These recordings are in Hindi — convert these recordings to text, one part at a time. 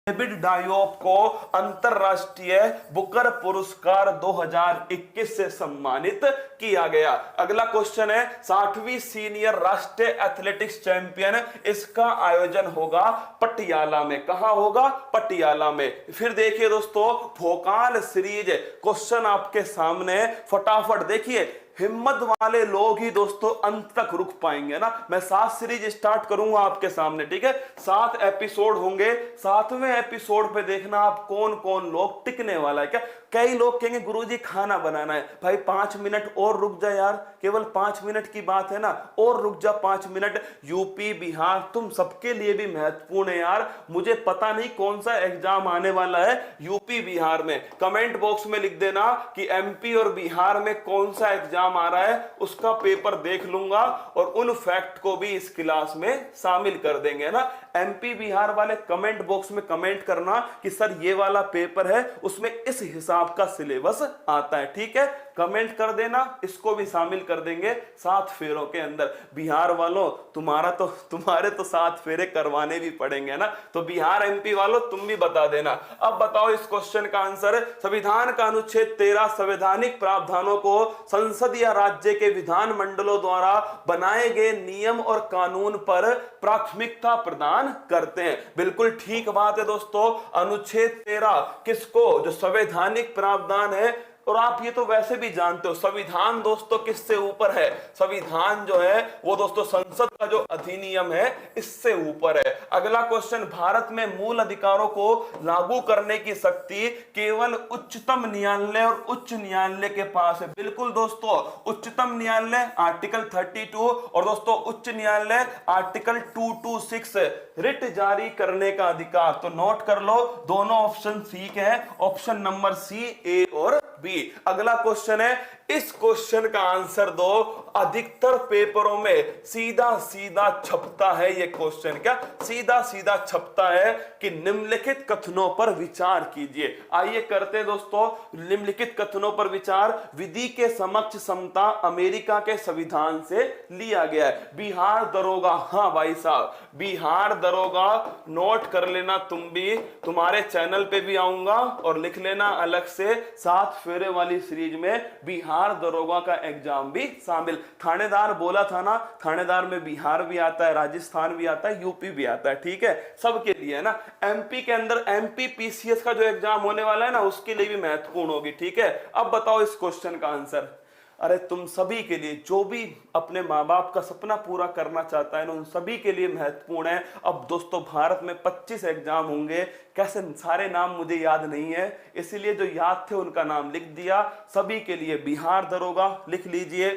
डेविड डायोप को अंतरराष्ट्रीय बुकर पुरस्कार 2021 से सम्मानित किया गया। अगला क्वेश्चन है 60वीं सीनियर राष्ट्रीय एथलेटिक्स चैंपियन, इसका आयोजन होगा पटियाला में। कहां होगा? पटियाला में। फिर देखिए दोस्तों, भोकाल सीरीज क्वेश्चन आपके सामने, फटाफट देखिए। हिम्मत वाले लोग ही दोस्तों अंत तक रुक पाएंगे ना। मैं 7 सीरीज स्टार्ट करूंगा आपके सामने, ठीक है। 7 एपिसोड होंगे। 7वें एपिसोड पे देखना आप कौन कौन लोग टिकने वाला है। क्या कई लोग कहेंगे गुरुजी खाना बनाना है, भाई 5 मिनट और रुक जा यार, केवल 5 मिनट की बात है ना, और रुक जा 5 मिनट। यूपी बिहार तुम सबके लिए भी महत्वपूर्ण है यार। मुझे पता नहीं कौन सा एग्जाम आने वाला है यूपी बिहार में, कमेंट बॉक्स में लिख देना कि एमपी और बिहार में कौन सा एग्जाम आ रहा है, उसका पेपर देख लूंगा और उन फैक्ट को भी इस क्लास में शामिल कर देंगे ना। एमपी बिहार वाले कमेंट बॉक्स में कमेंट करना कि सर ये वाला पेपर है, उसमें इस हिसाब का सिलेबस आता है, ठीक है। कमेंट कर देना, इसको भी शामिल कर देंगे 7 फेरों के अंदर। बिहार वालों तुम्हारे तो 7 फेरे करवाने भी पड़ेंगे ना, तो बिहार एमपी वालों तुम भी बता देना। अब बताओ इस क्वेश्चन का आंसर। संविधान का अनुच्छेद 13 संवैधानिक प्रावधानों को संसद या राज्य के विधान मंडलों द्वारा बनाए गए नियम और कानून पर प्राथमिकता प्रदान करते हैं। बिल्कुल ठीक बात है दोस्तों। अनुच्छेद 13 किसको, जो संवैधानिक प्रावधान है, और आप ये तो वैसे भी जानते हो संविधान दोस्तों किससे ऊपर है? संविधान जो है वो दोस्तों संसद का जो अधिनियम है इससे ऊपर है। अगला क्वेश्चन, भारत में मूल अधिकारों को लागू करने की शक्ति केवल उच्चतम न्यायालय और उच्च न्यायालय के पास है। बिल्कुल दोस्तों, उच्चतम न्यायालय आर्टिकल 32 और दोस्तों उच्च न्यायालय आर्टिकल 226, रिट जारी करने का अधिकार। तो नोट कर लो, दोनों ऑप्शन ठीक है, ऑप्शन नंबर सी, ए और बी। अगला क्वेश्चन है, इस क्वेश्चन का आंसर दो। अधिकतर पेपरों में सीधा सीधा छपता है ये क्वेश्चन। क्या सीधा सीधा छपता है कि निम्नलिखित कथनों पर विचार कीजिए। आइए करते हैं दोस्तों निम्नलिखित कथनों पर विचार। विधि के समक्ष समता अमेरिका के संविधान से लिया गया है। बिहार दरोगा, हाँ भाई साहब, बिहार दरोगा नोट कर लेना तुम भी, तुम्हारे चैनल पे भी आऊंगा और लिख लेना अलग से। 7 फेरे वाली सीरीज में बिहार दरोगा का एग्जाम भी शामिल। थानेदार बोला था ना, थानेदार में बिहार भी आता है, राजस्थान भी आता है, यूपी भी आता है, ठीक है, सबके लिए है ना। एमपी के अंदर एमपी पीसीएस का जो एग्जाम होने वाला है ना, उसके लिए भी महत्वपूर्ण होगी, ठीक है। अब बताओ इस क्वेश्चन का आंसर। अरे तुम सभी के लिए, जो भी अपने माँ बाप का सपना पूरा करना चाहता है ना, उन सभी के लिए महत्वपूर्ण है। अब दोस्तों भारत में 25 एग्जाम होंगे, कैसे सारे नाम मुझे याद नहीं है, इसीलिए जो याद थे उनका नाम लिख दिया। सभी के लिए बिहार दरोगा लिख लीजिए,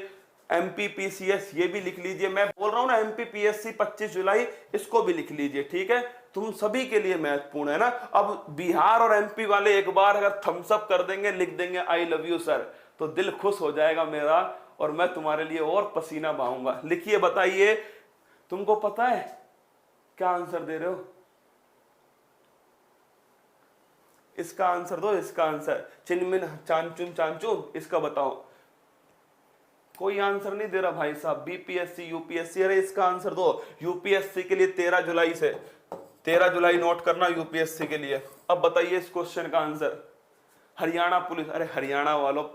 एमपी पीसीएस ये भी लिख लीजिए। मैं बोल रहा हूं ना एमपी पीएससी 25 जुलाई, इसको भी लिख लीजिए, ठीक है। तुम सभी के लिए महत्वपूर्ण है ना। अब बिहार और एमपी वाले एक बार अगर थम्स अप कर देंगे, लिख देंगे आई लव यू सर, तो दिल खुश हो जाएगा मेरा और मैं तुम्हारे लिए और पसीना बहाऊंगा। लिखिए, बताइए तुमको पता है क्या आंसर दे रहे हो? इसका आंसर दो, इसका आंसर। चिनमिन चांचुन चांचुन, इसका बताओ। कोई आंसर नहीं दे रहा भाई साहब। बीपीएससी यूपीएससी, अरे इसका आंसर दो। यूपीएससी के लिए 13 जुलाई से, 13 जुलाई नोट करना यूपीएससी के लिए। अब बताइए इस क्वेश्चन का आंसर। हरियाणा पुलिस, अरे हरियाणा वालों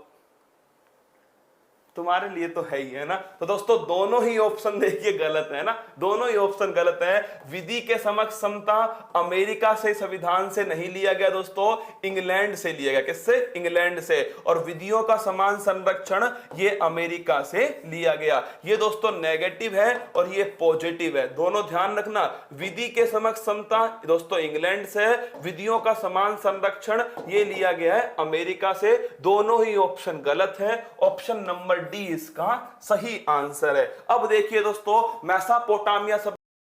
तुम्हारे लिए तो है ही है ना। तो दोस्तों दोनों ही ऑप्शन देखिए गलत है ना, दोनों ही ऑप्शन गलत है। विधि के समक्ष समता अमेरिका से संविधान से नहीं लिया गया दोस्तों, इंग्लैंड से लिया गया। किससे? इंग्लैंड से। और विधियों का समान संरक्षण ये अमेरिका से लिया गया। ये दोस्तों नेगेटिव है और ये पॉजिटिव है, दोनों ध्यान रखना। विधि के समक्ष समता दोस्तों इंग्लैंड से, विधियों का समान संरक्षण ये लिया गया है अमेरिका से। दोनों ही ऑप्शन गलत है, ऑप्शन नंबर डी इसका सही आंसर है। अब देखिए दोस्तों, मेसोपोटामिया शब्द